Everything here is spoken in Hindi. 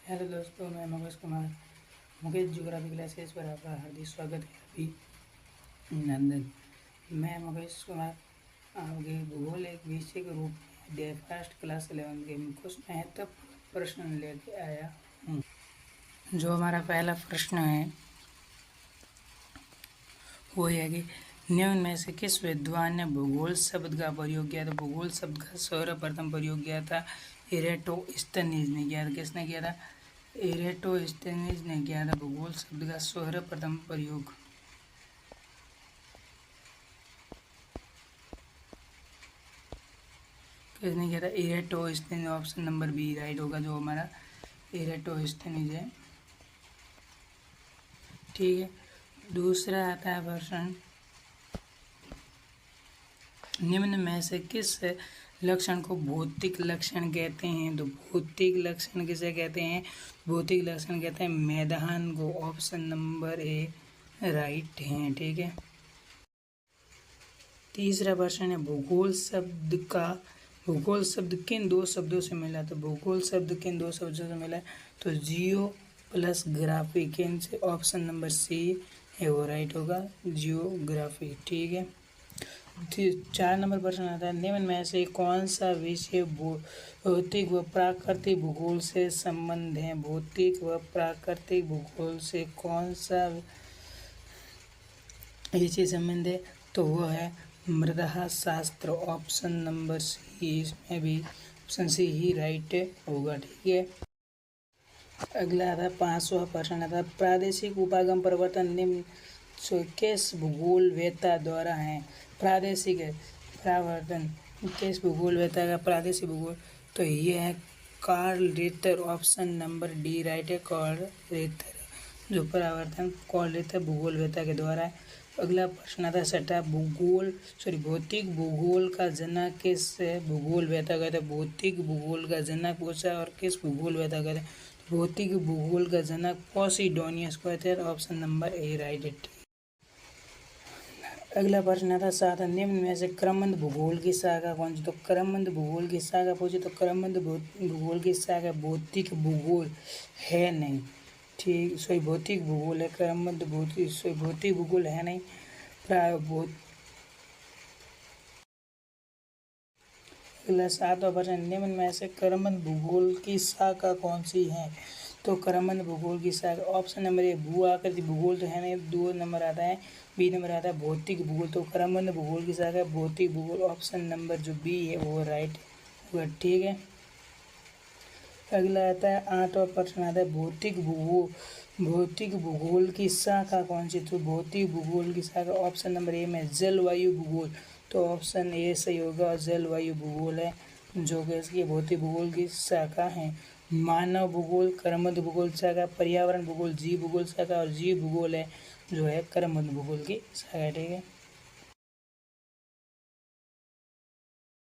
हेलो दोस्तों, मैं मुकेश कुमार। मुकेश ज्योग्राफी क्लासेस पर आपका हार्दिक स्वागत है। अभिनंदन। मैं मुकेश कुमार आपके भूगोल एक विषय के रूप में अध्याय फर्स्ट क्लास 11 के कुछ महत्वपूर्ण प्रश्न लेके आया हूँ। जो हमारा पहला प्रश्न है वो है कि निम्न में से किस विद्वान ने भूगोल शब्द का प्रयोग किया था। भूगोल शब्द का सर्वप्रथम प्रयोग किया था इरेटोस्थेनीज ने किया था। किसने किया था? इरेटोस्थेनीज ने किया था भूगोल शब्द का सर्वप्रथम प्रयोग। किसने किया था? इरेटोस्थेनीज। ऑप्शन नंबर बी राइट होगा, जो हमारा इरेटोस्थेनीज है। ठीक है, दूसरा आता है प्रश्न, निम्न में से किस लक्षण को भौतिक लक्षण कहते हैं। तो भौतिक लक्षण किसे कहते हैं? भौतिक लक्षण कहते हैं मैदान को। ऑप्शन नंबर ए राइट है। ठीक है, तीसरा प्रश्न है, भूगोल शब्द किन दो शब्दों से मिला। तो भूगोल शब्द किन दो शब्दों से मिला? तो जियो प्लस ग्राफी। किन से? ऑप्शन नंबर सी है वो राइट होगा, जियोग्राफी। ठीक है, 4 नंबर प्रश्न आता है, निम्न में से कौन सा विषय भौतिक व प्राकृतिक भूगोल से संबंध है। भौतिक व प्राकृतिक भूगोल से कौन सा विषय संबंध है? तो वो है मृदा शास्त्र। ऑप्शन नंबर सी, इसमें भी ऑप्शन सी ही राइट होगा। ठीक है, अगला आता है 5वां प्रश्न आता है, प्रादेशिक उपागम परिवर्तन निम्न किस भूगोल वेत्ता द्वारा है। प्रादेशिक परिवर्तन किस भूगोल वेत्ता का? प्रादेशिक भूगोल, तो ये है Carl Ritter. Option number D right है, कार्ल रिटर। जो परिवर्तन कार्ल रिटर भूगोल वेत्ता के द्वारा है। अगला प्रश्न आता है 6, भौतिक भूगोल का जनक किस भूगोल वेत्ता कहते हैं। भौतिक भूगोल का जनक पूछा और किस भूगोल वेत्ता कहते हैं? भौतिक भूगोल का जनक पोसिडोनियस कहते हैं। ऑप्शन नंबर ए राइट है। अगला प्रश्न आता है 7, निम्न में से क्रमबद्ध भूगोल की शाखा कौन सी। तो क्रमबद्ध भूगोल की शाखा पूछे तो क्रमबद्ध भूगोल की शाखा भौतिक भूगोल है नहीं। ठीक, सॉरी भौतिक भूगोल है। क्रमबद्ध भौतिक भूगोल है नहीं। अगला 7वां प्रश्न, निम्न में से क्रमबद्ध भूगोल की शाखा कौन सी है। तो क्रमबद्ध भूगोल की शाखा ऑप्शन नंबर ए भू आकृति भूगोल तो है नहीं। 2 नंबर आता है, बी नंबर आता है भौतिक भूगोल। तो क्रमबद्ध भूगोल की शाखा भौतिक भूगोल। ऑप्शन नंबर जो बी है वो राइट होगा। ठीक है, अगला आता है 8वां प्रश्न आता है, भौतिक भूगोल की शाखा कौन सी। तो भौतिक भूगोल की शाखा ऑप्शन नंबर ए में जलवायु भूगोल। तो ऑप्शन ए सही होगा, जलवायु भूगोल है जो कि इसकी भौतिक भूगोल की शाखा है। मानव भूगोल क्रमबद्ध भूगोल शाखा, पर्यावरण भूगोल जीव भूगोल शाखा और जीव भूगोल है जो है क्रमबद्ध भूगोल की शाखा। ठीक है,